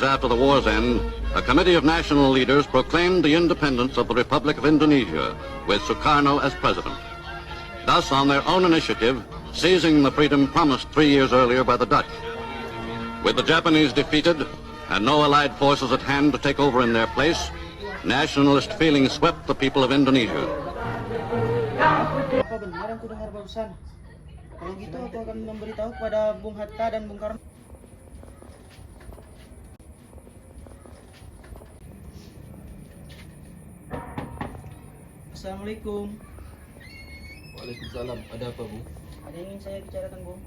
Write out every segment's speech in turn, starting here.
after the war's end, a committee of national leaders proclaimed the independence of the Republic of Indonesia, with Sukarno as president. Thus, on their own initiative, seizing the freedom promised 3 years earlier by the Dutch. With the Japanese defeated and no allied forces at hand to take over in their place, nationalist feeling swept the people of Indonesia. Apa benar yang ku dengar barusan? Kalau gitu aku akan memberitahu kepada Bung Hatta dan Bung Karno. Assalamualaikum. Waalaikumsalam. Ada apa, Bu? Ada yang ingin saya bicarakan, Bung.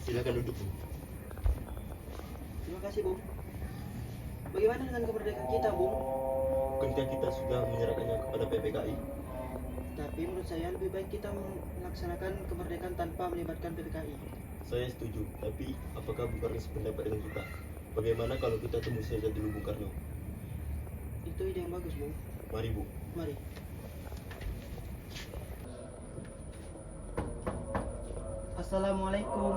Silakan duduk, Bu. Terima kasih, Bung. Bagaimana dengan kemerdekaan kita, Bung? Bukankah kita sudah menyerahkannya kepada PPKI? Tapi menurut saya lebih baik kita melaksanakan kemerdekaan tanpa melibatkan PPKI. Saya setuju, tapi apakah Bung Karno sependapat dengan kita? Bagaimana kalau kita temu saja dulu Bung Karno? Itu ide yang bagus, Bung. Mari, Bu. Mari. Assalamualaikum.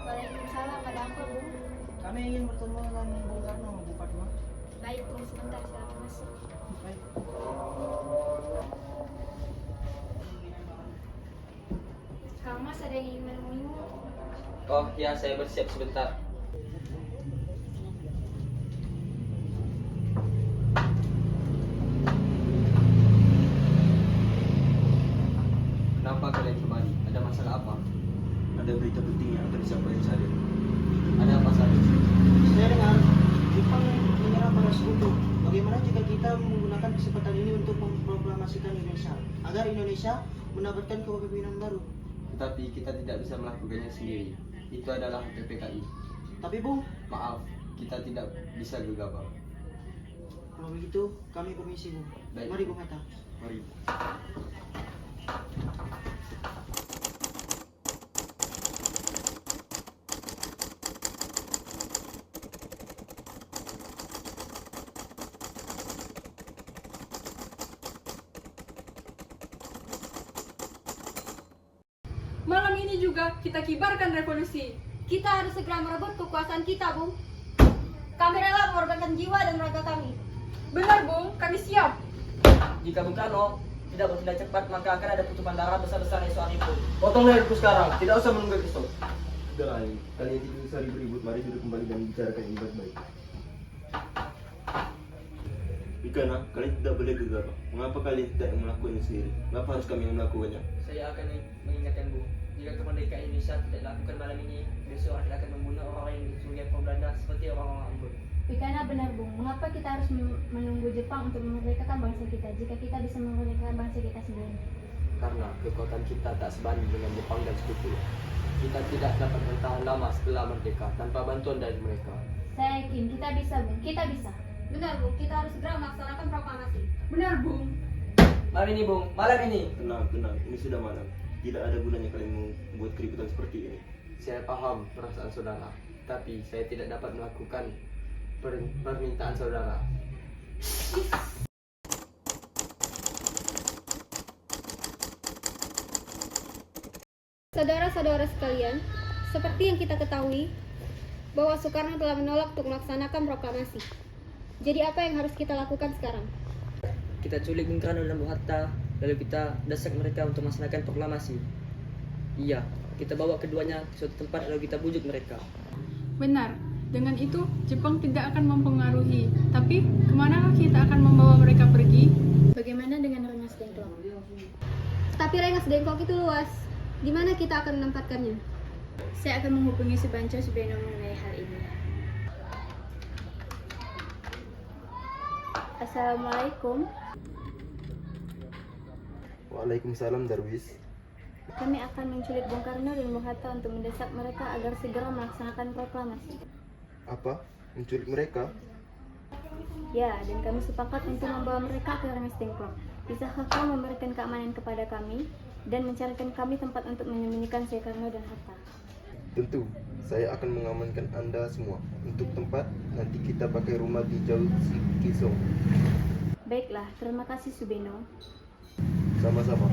Waalaikumsalam, ada apa, Bung? Kami ingin bertemu dengan Bung Karno, Bung Fatma. Baik, tunggu sebentar, silakan masuk. Baik. Kang Mas, ada yang ingin menemuimu? Oh ya, saya bersiap sebentar. Kenapa kalian kembali? Ada masalah apa? Ada berita penting yang akan disampaikan saya. Ada apa saja? Saya dengar Jepang menyerang pada sekutu. Bagaimana jika kita menggunakan kesempatan ini untuk memproklamasikan Indonesia agar Indonesia mendapatkan kepemimpinan baru? Tetapi kita tidak bisa melakukannya sendiri. Itu adalah PPKI. Tapi Bung, Maaf, kita tidak bisa gegabah. kalau begitu kami permisi, Bung. Baik. Mari, Bung Hatta. Mari. Malam ini juga kita kibarkan revolusi. Kita harus segera merebut kekuasaan kita, Bung. Kami rela mengorbankan jiwa dan raga kami. Benar, Bung, kami siap. Jika Bung Karno tidak bertindak cepat, maka akan ada tutupan darah besar-besar esok hari pun. Potong leherku sekarang, tidak usah menunggu besok. Sudah, kalian tidak usah ribut-ribut. Mari duduk kembali dan bicarakan ini baik-baik. Ikana, kalian tidak boleh gegabah. Mengapa kalian tidak melakukannya sendiri? Mengapa harus kami yang melakukannya? Saya akan mengingatkan Bu, jika kemerdekaan Indonesia tidak dilakukan malam ini, besok akan membunuh orang yang dicuri Belanda seperti orang-orang Ambon. Karena benar, Bung. Mengapa kita harus menunggu Jepang untuk memerdekakan bangsa kita jika kita bisa memerdekakan bangsa kita sendiri? Karena kekuatan kita tak sebanding dengan Jepang dan sekutu. Kita tidak dapat bertahan lama setelah merdeka tanpa bantuan dari mereka. Saya yakin kita bisa, Bung. Kita bisa. Benar, Bung. Kita harus segera melaksanakan proklamasi. Benar, Bung. Malam ini Bung, malam ini. Tenang, tenang. Ini sudah malam. Tidak ada gunanya kalian membuat keributan seperti ini. Saya paham perasaan saudara, tapi saya tidak dapat melakukan permintaan saudara. Saudara-saudara sekalian, seperti yang kita ketahui, bahwa Soekarno telah menolak untuk melaksanakan proklamasi. Jadi apa yang harus kita lakukan sekarang? Kita culik Bung Karno dan Bung Hatta, lalu kita desak mereka untuk melaksanakan proklamasi. Iya, kita bawa keduanya ke suatu tempat lalu kita bujuk mereka. Benar. Dengan itu, Jepang tidak akan mempengaruhi. Tapi, kemanakah kita akan membawa mereka pergi? Bagaimana dengan Rengas Dengklok? Tapi Rengas Dengklok itu luas. Di mana kita akan menempatkannya? Saya akan menghubungi Subanco Subeno mengenai hal ini. Assalamualaikum. Waalaikumsalam, Darwis. Kami akan menculik Bung Karno dan Bung Hatta untuk mendesak mereka agar segera melaksanakan proklamasi. Apa? Menculik mereka? Ya, dan kami sepakat untuk membawa mereka ke Rengas Dengklok. Bisakah kau memberikan keamanan kepada kami dan mencarikan kami tempat untuk menyembunyikan Soekarno dan Hatta? Tentu, saya akan mengamankan Anda semua. Untuk tempat, nanti kita pakai rumah di Jauh Kisong. Baiklah, terima kasih Subeno. Sama-sama.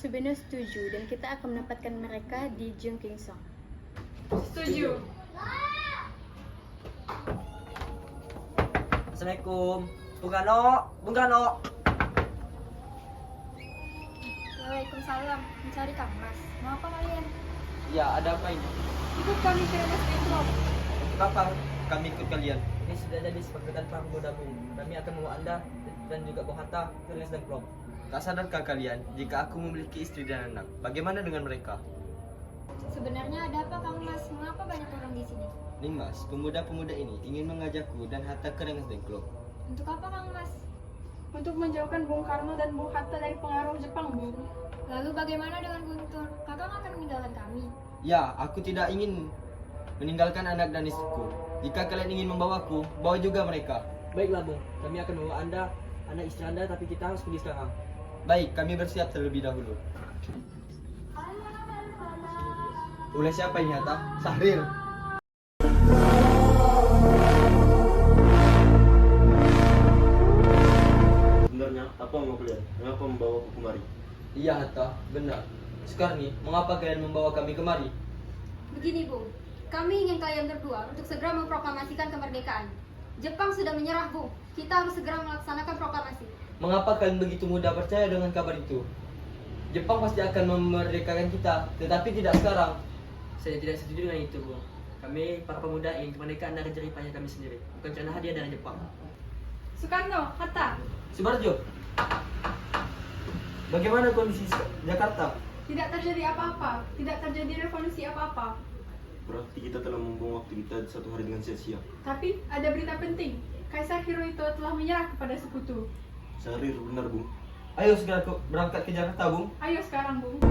Subeno setuju dan kita akan menempatkan mereka di Jung King Song. Setuju. Assalamualaikum. Bung Gano. Waalaikumsalam. Mencari Kang Mas. Mau apa kalian? Ya, ada apa ini? Ikut kami ke STM Club. Untuk apa kami ikut kalian? Ini sudah jadi kesepakatan para pemuda Bung. Kami akan membawa Anda dan juga Bung Hatta ke Lesdang Club. Tak sadarkah kalian jika aku memiliki istri dan anak? Bagaimana dengan mereka? Sebenarnya ada apa Kang Mas? Mengapa banyak orang di sini? Nimas, pemuda-pemuda ini ingin mengajakku dan Hatta ke Rengas Dengklok. Untuk apa Kang Mas? Untuk menjauhkan Bung Karno dan Bung Hatta dari pengaruh Jepang, Bung. Lalu bagaimana dengan Guntur? Kakak akan meninggalkan kami. Ya, aku tidak ingin meninggalkan anak dan istriku. Jika kalian ingin membawaku, bawa juga mereka. Baiklah Bung, kami akan membawa Anda, anak istri Anda, tapi kita harus pergi sekarang. Baik, kami bersiap terlebih dahulu. Oleh siapa ini Hatta? Sahrir. Sebenarnya apa mau kalian? Mengapa membawa aku kemari? Iya Hatta, benar. Sekarang nih, mengapa kalian membawa kami kemari? Begini Bung, kami ingin kalian berdua untuk segera memproklamasikan kemerdekaan. Jepang sudah menyerah Bung, kita harus segera melaksanakan proklamasi. Mengapa kalian begitu mudah percaya dengan kabar itu? Jepang pasti akan memerdekakan kita, tetapi tidak sekarang. Saya tidak setuju dengan itu Bung. Kami para pemuda ingin kemerdekaan dari jerih payah kami sendiri, bukan karena hadiah dari Jepang. Soekarno, Hatta. Subarjo, bagaimana kondisi Jakarta? Tidak terjadi apa-apa. Tidak terjadi revolusi apa-apa. Berarti kita telah membuang waktu kita satu hari dengan sia-sia. Tapi ada berita penting. Kaisar Hirohito telah menyerah kepada sekutu. Sahrir, benar Bung. Ayo segera berangkat ke Jakarta, Bung. Ayo sekarang, Bung.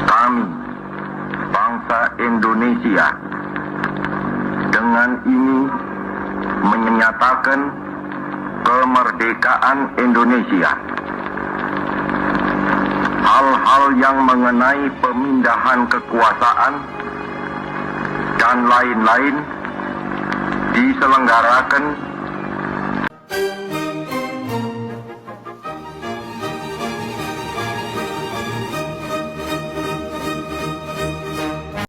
Kami, bangsa Indonesia, dengan ini menyatakan kemerdekaan Indonesia. Hal-hal yang mengenai pemindahan kekuasaan dan lain-lain diselenggarakan